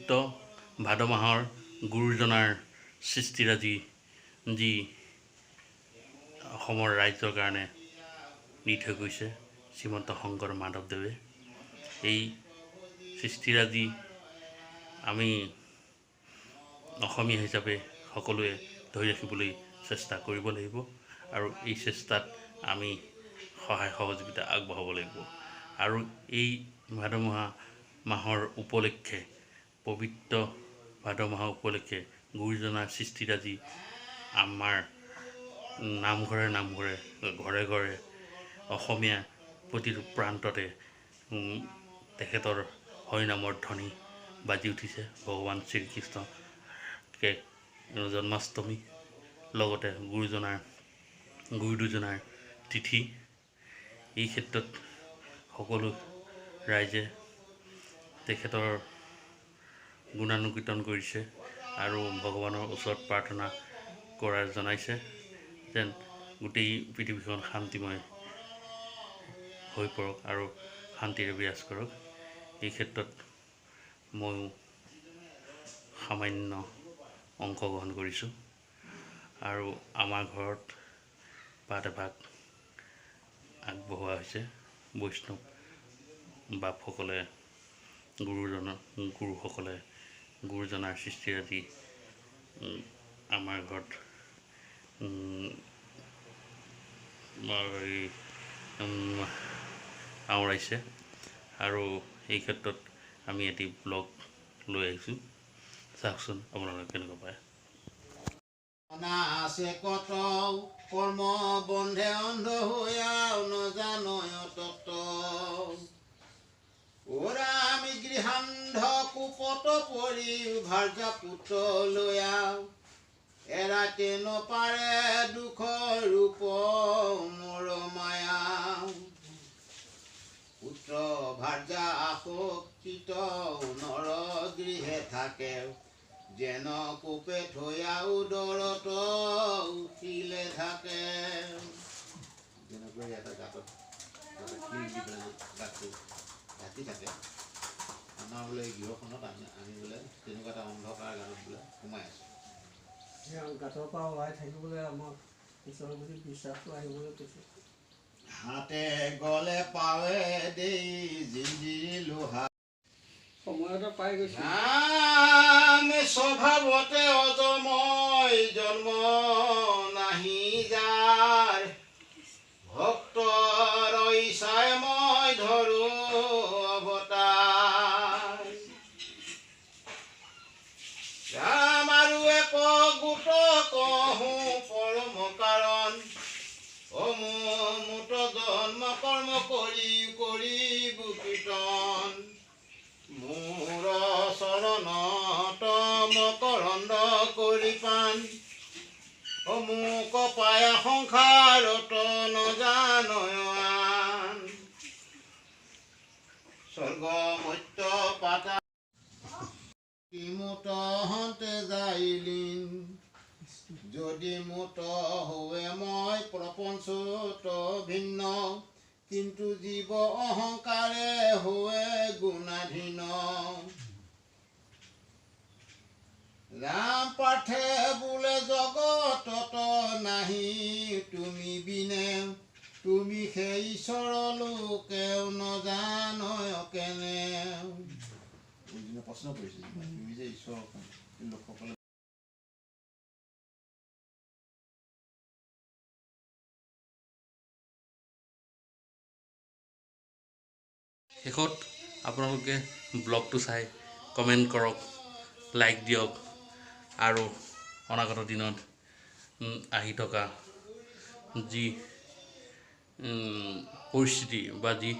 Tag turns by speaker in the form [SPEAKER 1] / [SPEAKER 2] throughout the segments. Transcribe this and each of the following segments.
[SPEAKER 1] পবিত্ৰ ভাদ মাহৰ গুৰুজনাৰ সৃষ্টিৰাজি যি অসমৰ ৰাইজৰ কাৰণে দি থৈ গৈছে শ্ৰীমন্ত শংকৰ মাধৱদেৱে। এই সৃষ্টিৰাজি আমি অসমীয়া হিচাপে সকলোৱে ধৰি ৰাখিবলৈ চেষ্টা কৰিব লাগিব আৰু এই চেষ্টাত আমি সহায় সহযোগিতা আগবঢ়াব লাগিব। আৰু এই ভাদ মাহৰ উপলক্ষে পবিত্ৰ ভাদ মাহৰ উপলক্ষে গুৰুজনাৰ সৃষ্টিৰাজি আমাৰ নামঘৰে নামঘৰে ঘৰে ঘৰে অসমীয়া প্ৰতিটো প্ৰান্ততে তেখেতৰ হৰিনামৰ ধ্বনি বাজি উঠিছে। ভগৱান শ্ৰীকৃষ্ণকে জন্মাষ্টমী লগতে গুৰু দুজনাৰ তিথি। এই ক্ষেত্ৰত সকলো ৰাইজে তেখেতৰ গুণানুকীৰ্তন কৰিছে আৰু ভগৱানৰ ওচৰত প্ৰাৰ্থনা জনাইছে যেন গোটেই পৃথিৱীখন শান্তিময় হৈ পৰক আৰু শান্তিৰে বিৰাজ কৰক। এই ক্ষেত্ৰত ময়ো সামান্য অংশগ্ৰহণ কৰিছোঁ আৰু আমাৰ ঘৰত পাত এভাগ আগবঢ়োৱা হৈছে। বৈষ্ণৱ বাপসকলে গুৰুসকলে গুৰুজনাৰ সৃষ্টিৰাজি আমাৰ ঘৰত আওৰাইছে আৰু এই ক্ষেত্ৰত আমি এটি ব্লগ লৈ আহিছোঁ। চাওকচোন আপোনালোকে কেনেকুৱা পায়।
[SPEAKER 2] আছে কত কৰ্ম বন্ধে অন্ধ হৈয়াও নজানয় তত্ত্ব ওৰা আমি গৃহান্ধ কুপত পৰি ভাৰ্যা পুত্ৰ লৈয়াও এৰাতে নপাৰে দুখৰ ৰূপ মোৰ মায়া পুত্ৰ ভাৰ্যা আসক্তিত নৰ গৃহে থাকে যেন কোপে থৈয়া উদৰত উঠিলে থাকে। যেনেকৈ এটা গাঁতত শিল দি পেলাই গাঁতটো ঢাকি থাকে আমাৰ বোলে গৃহখনত আমি বোলে তেনেকুৱা এটা অন্ধকাৰ গাঁতত বোলে সোমাই আছোঁ।
[SPEAKER 3] গাঁতৰ পৰা ওলাই থাকিবলৈ আমাক ঈশ্বৰৰ প্ৰতি বিশ্বাসটো আহিবলৈ কৈছে।
[SPEAKER 2] হাতে গলে পাৱে দেই জিঞ্জিৰি লোহা
[SPEAKER 3] সময়তে পাই গৈছে।
[SPEAKER 2] স্বভাৱতে অজময় জন্ম নাহি যাৰ ভক্তৰ ইচ্ছাই মই ধৰো অৱতাৰ ৰাম আৰু এক গোট কহো পৰম কাৰণ অমুত জন্ম কৰ্ম কৰি কীৰ্তন মোৰ চৰণত মকৰন্দ কৰি পান অমুক পায়া সংসাৰত নজানয়ান স্বৰ্গ মত্য পাতা কিমুত হন্তে যাইলিন যদি মুত হোৱে মই প্ৰপঞ্চত ভিন্ন কিন্তু জীৱ অহংকাৰে হোৱে গুণাধীন ৰাম পাৰ্থে বোলে জগতত নাহি তুমি বিনে তুমি সেই ঈশ্বৰ লোকেও নজানয় কেনে। প্ৰশ্ন কৰিছিল তুমি যে ঈশ্বৰ লোকসকলে
[SPEAKER 1] শেষত আপোনালোকে ব্লগটো চাই কমেণ্ট কৰক, লাইক দিয়ক আৰু অনাগত দিনত আহি থকা যি পৰিস্থিতি বা যি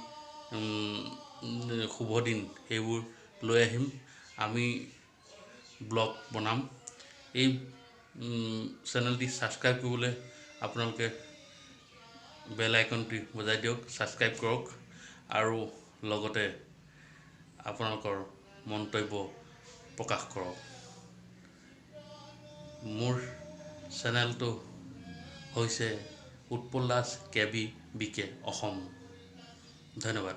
[SPEAKER 1] শুভ দিন সেইবোৰ লৈ আহিম। আমি ব্লগ বনাম। এই চেনেলটি ছাবস্ক্ৰাইব কৰিবলৈ আপোনালোকে বেল আইকনটি বজাই দিয়ক, ছাবস্ক্ৰাইব কৰক আৰু লগতে আপোনালোকৰ মন্তব্য প্ৰকাশ কৰক। মোৰ চেনেলটো হৈছে উৎপল দাস কেবি বিকে অসম। ধন্যবাদ।